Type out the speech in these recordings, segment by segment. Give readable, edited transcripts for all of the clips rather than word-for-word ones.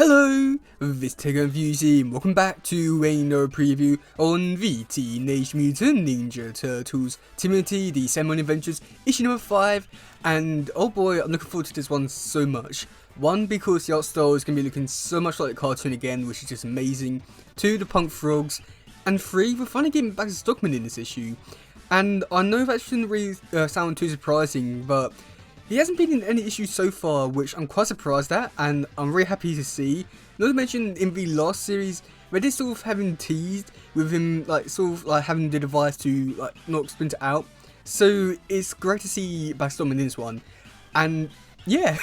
Hello, this is teddygaming and welcome back to another preview on the Teenage Mutant Ninja Turtles tmnt The Sandman Adventures issue number 5, and oh boy, I'm looking forward to this one so much. One, because the art style is going to be looking so much like the cartoon again, which is just amazing. Two, the punk frogs. And three, we're finally getting back to Stockman in this issue. And I know that shouldn't really sound too surprising, but he hasn't been in any issues so far, which I'm quite surprised at, and I'm really happy to see. Not to mention, in the last series, where they sort of having teased with him, like sort of like having the device to like knock Splinter out. So it's great to see Baxter in this one, and yeah.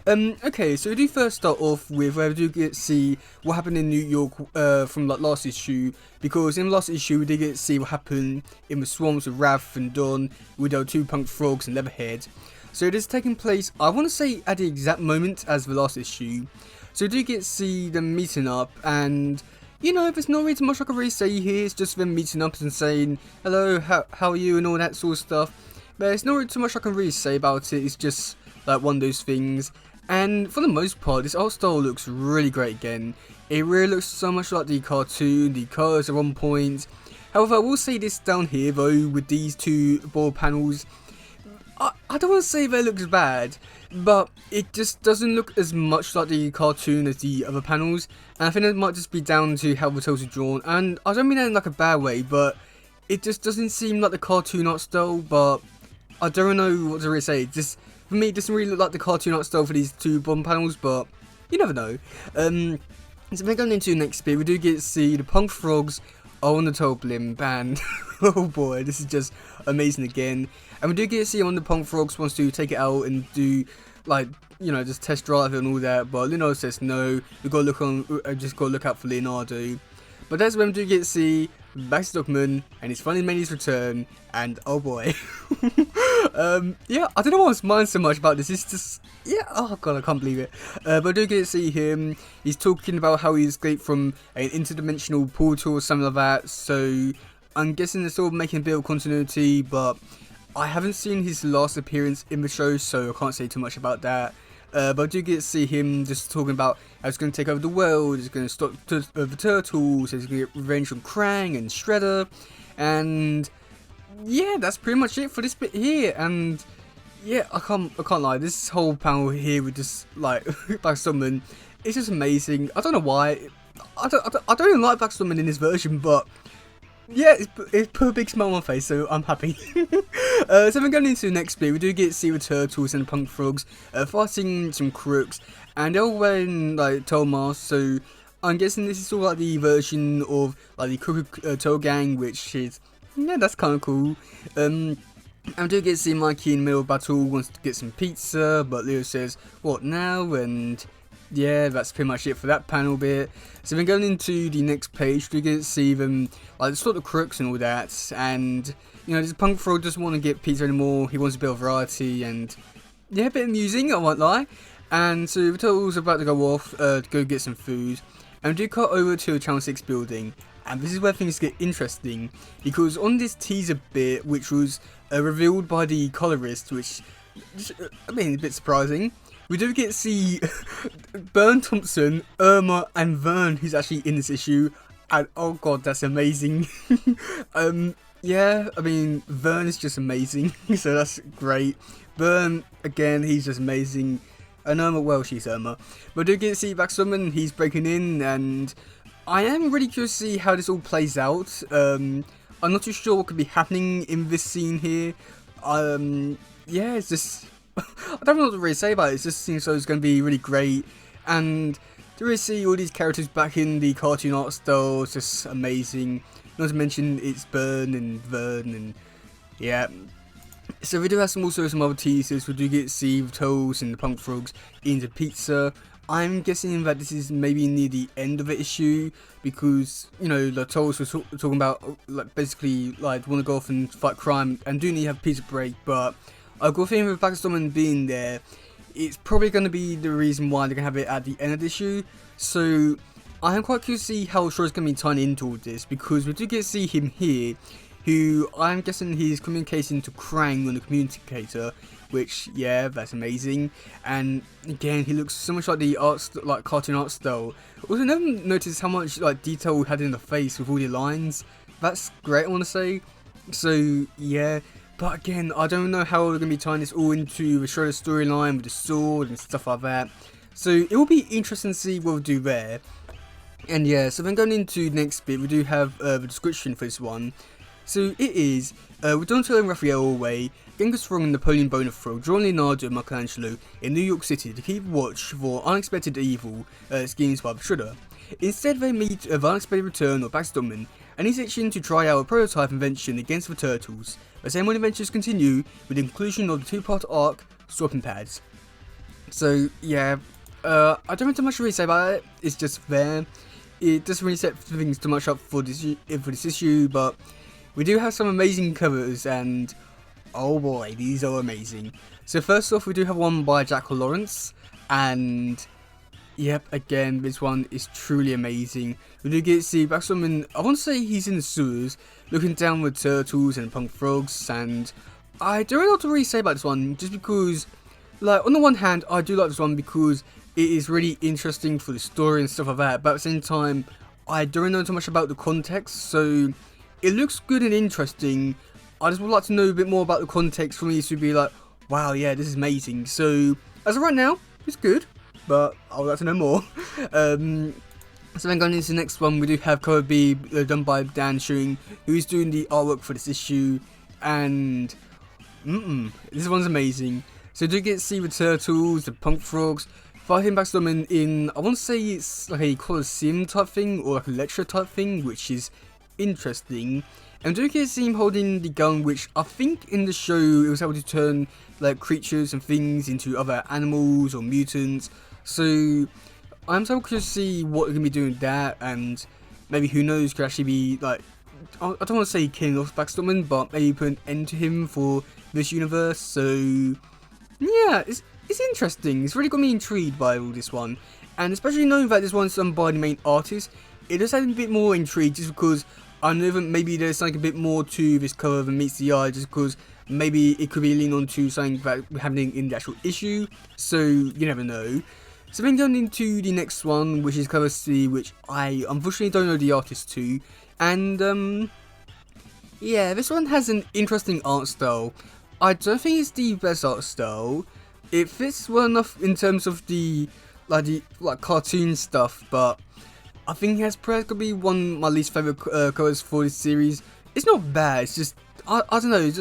Okay, so we do first start off with where we do get to see what happened in New York from like last issue, because in last issue we did get to see what happened in the swamps with Raph and Don with our two punk frogs and Leatherhead. So it is taking place, I want to say, at the exact moment as the last issue. So we do get to see them meeting up, and you know, there's not really too much I can really say here. It's just them meeting up and saying hello, how are you, and all that sort of stuff. But there's not really too much I can really say about it. It's just like one of those things. And for the most part, this art style looks really great again. It really looks so much like the cartoon. The colours are on point. However, I will say this down here though, with these two board panels, I don't want to say that it looks bad, but it just doesn't look as much like the cartoon as the other panels, and I think it might just be down to how the tales are drawn, and I don't mean that in like a bad way, but it just doesn't seem like the cartoon art style. But I don't know what to really say. Just for me, it doesn't really look like the cartoon art style for these two bottom panels, but you never know. So we're going into the next bit. We do get to see the punk frogs on the top blimp, and oh boy, this is just amazing again. And we do get to see one of the punk frogs wants to take it out and do, like, you know, just test drive it and all that, but Leonardo says no, we gotta look on, just gotta look out for Leonardo. But that's when we do get to see Baxter Stockman, and he's finally made his return, and oh boy. Yeah, I don't know why I mind so much about this. It's just, yeah, oh god, I can't believe it. But I do get to see him. He's talking about how he escaped from an interdimensional portal or something like that, so I'm guessing they're sort of making a bit of continuity, but I haven't seen his last appearance in the show, so I can't say too much about that. But I do get to see him just talking about how he's going to take over the world, he's going to stop the turtles, he's going to get revenge on Krang and Shredder, and yeah, that's pretty much it for this bit here. And yeah, I can't lie, this whole panel here with just like Backstoneman, it's just amazing. I don't know why. I don't even like Backstoneman in this version, but yeah, it's put a big smile on my face, so I'm happy. So we're going into the next bit. We do get to see the turtles and the punk frogs fighting some crooks, and they're all wearing like tail masks, so I'm guessing this is sort of like the version of like the Crooked Tail Gang, which is, yeah, that's kind of cool. And we do get to see Mikey in the middle of battle, wants to get some pizza, but Leo says, what now? And yeah, that's pretty much it for that panel bit. So we're going into the next page. We get to see them, like, sort of crooks and all that, and you know, this punk frog doesn't want to get pizza anymore. He wants a bit of variety, and yeah, a bit amusing, I won't lie. And so the turtles are about to go off to go get some food, and we do cut over to the Channel 6 building. And this is where things get interesting, because on this teaser bit, which was revealed by the colorist, which, I mean, a bit surprising, we do get to see Bern Thompson, Irma, and Vern, who's actually in this issue, and oh god, that's amazing. Yeah, I mean, Vern is just amazing, so that's great. Bern, again, he's just amazing, and Irma, well, she's Irma. But we do get to see Baxterman, he's breaking in, and I am really curious to see how this all plays out. I'm not too sure what could be happening in this scene here. Yeah, it's just, I don't know what to really say about it. It just seems so it's going to be really great, and to really see all these characters back in the cartoon art style is just amazing. Not to mention it's Bern and Vern, and yeah. So we do have also some other teasers. We do get to see the Toes and the Punk Frogs into pizza. I'm guessing that this is maybe near the end of the issue, because, you know, the Toes was talking about, like, basically, like, want to go off and fight crime and do need to have a pizza break, but I've got a feeling with Baxterman being there, it's probably going to be the reason why they're going to have it at the end of the issue. So I am quite curious to see how Shaw's going to be tying into all this, because we do get to see him here. who I'm guessing he's communicating to Krang on the communicator, which, yeah, that's amazing. And again, he looks so much like the like cartoon art style. Also, never noticed how much like detail we had in the face with all the lines. That's great, I want to say. So yeah, but again, I don't know how we're gonna be tying this all into the Shredder storyline with the sword and stuff like that. So it will be interesting to see what we'll do there. And yeah, so then going into the next bit, we do have the description for this one. So it is, with Donatello and Raphael away, Genghis Khan and Napoleon Bonaparte join Leonardo and Michelangelo in New York City to keep watch for unexpected evil schemes by the Shredder. Instead, they meet the unexpected return of Backstoneman and he's itching to try out a prototype invention against the Turtles. The same adventures continue with the inclusion of the two-part arc, Swapping Pads. So yeah, I don't have too much to really say about it, it's just there. It doesn't really set things too much up for this issue, but we do have some amazing covers, and oh boy, these are amazing. So first off, we do have one by Jack Lawrence, and yep, again, this one is truly amazing. We do get to see Backstoneman, I want to say he's in the sewers, looking down with turtles and punk frogs, and I don't know what to really say about this one, just because, like, on the one hand, I do like this one because it is really interesting for the story and stuff like that, but at the same time, I don't know too much about the context, so it looks good and interesting. I just would like to know a bit more about the context for me to be like, wow, yeah, this is amazing. So, as of right now, it's good, but I would like to know more. So then going into the next one, we do have cover B done by Dan Schilling, who is doing the artwork for this issue, and this one's amazing. So do get to see the turtles, the punk frogs, fighting Backstoneman in, I want to say it's like a Colosseum type thing, or like a lecture type thing, which is interesting. And do get to see him holding the gun, which I think in the show it was able to turn like creatures and things into other animals or mutants. So I'm so curious to see what they're going to be doing with that, and maybe, who knows, could actually be like, I don't want to say killing off Backstoneman, but maybe put an end to him for this universe. So yeah, it's interesting. It's really got me intrigued by all this one, and especially knowing that this one's done by the main artist, it does have a bit more intrigue, just because I know that maybe there's something a bit more to this cover than meets the eye, just because maybe it could be leaning on to something that happening in the actual issue, so you never know. So then going into the next one, which is cover C, which I unfortunately don't know the artist to, and yeah, this one has an interesting art style. I don't think it's the best art style. It fits well enough in terms of the cartoon stuff, but I think it has probably one of my least favourite covers for this series. It's not bad, it's just, I don't know,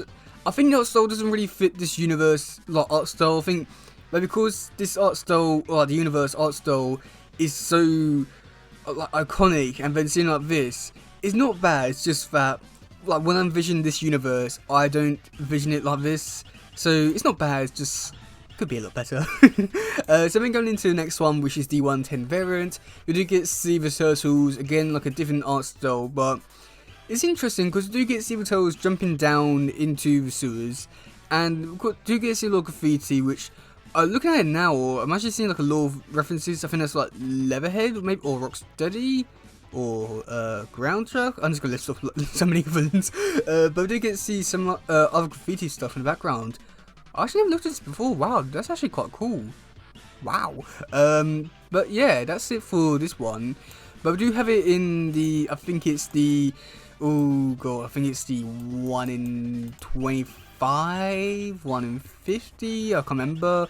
I think the art style doesn't really fit this universe art style. I think, but because this art style, or the universe art style, is so iconic, and then seeing like this, it's not bad, it's just that, like, when I envision this universe, I don't envision it like this, so it's not bad, it's just could be a lot better. So then going into the next one, which is the 110 variant, you do get to see the turtles, again like a different art style, but it's interesting because you do get to see the turtles jumping down into the sewers, and you do get to see a lot of graffiti, which, looking at it now, I'm actually seeing like a lot of references. I think that's like Leatherhead, maybe, or Rocksteady, or Ground Truck. I'm just gonna list off so many villains, but we do get to see some other graffiti stuff in the background. I actually haven't looked at this before. Wow, that's actually quite cool. Wow. But yeah, that's it for this one. But we do have it in the, I think it's the, oh god, I think it's the 1 in 25, 1 in 50, I can't remember.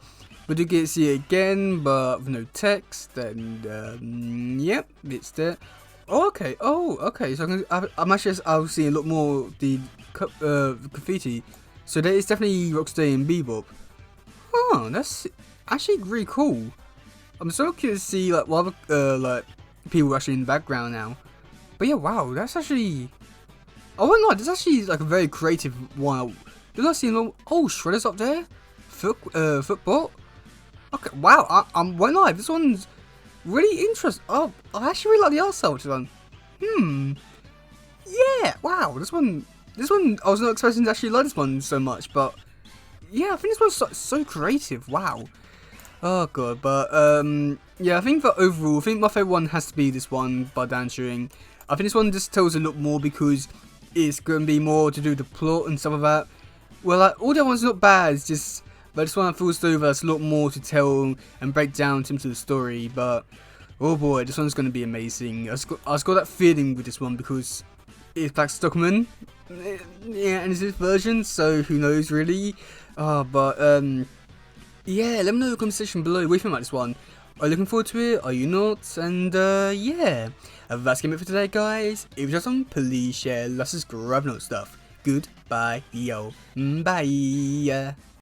We do get to see it again, but with no text, and yep, it's there. Oh, okay, so I'm actually, I'll see a lot more of the graffiti. So that is definitely Rocksteady and Bebop. Oh, that's actually really cool. I'm so curious to see like what other like people are actually in the background now. But yeah, wow, that's actually, I won't lie, that's actually like a very creative one. Did I see no? Oh, Shredder's up there. Football. Okay, wow. I won't lie, this one's really interesting. Oh, I actually really like the art style of this one. Yeah. Wow. This one, I was not expecting to actually like this one so much, but yeah, I think this one's so creative. Wow. Oh god, but yeah, I think that overall, I think my favourite one has to be this one by Dan Schilling. I think this one just tells a lot more because it's going to be more to do with the plot and stuff like that. Well, like, all the other ones are not bad, it's just, but this one feels though there's a lot more to tell and break down into the story, but oh boy, this one's going to be amazing. I just got that feeling with this one because it's Black Stockman, yeah, and it's his version, so who knows really. Yeah, let me know in the comment section below what you think about this one. Are you looking forward to it? Are you not? And yeah, that's game it for today, guys. If you just on, please share, like, subscribe, and all that stuff. Goodbye, yo, bye.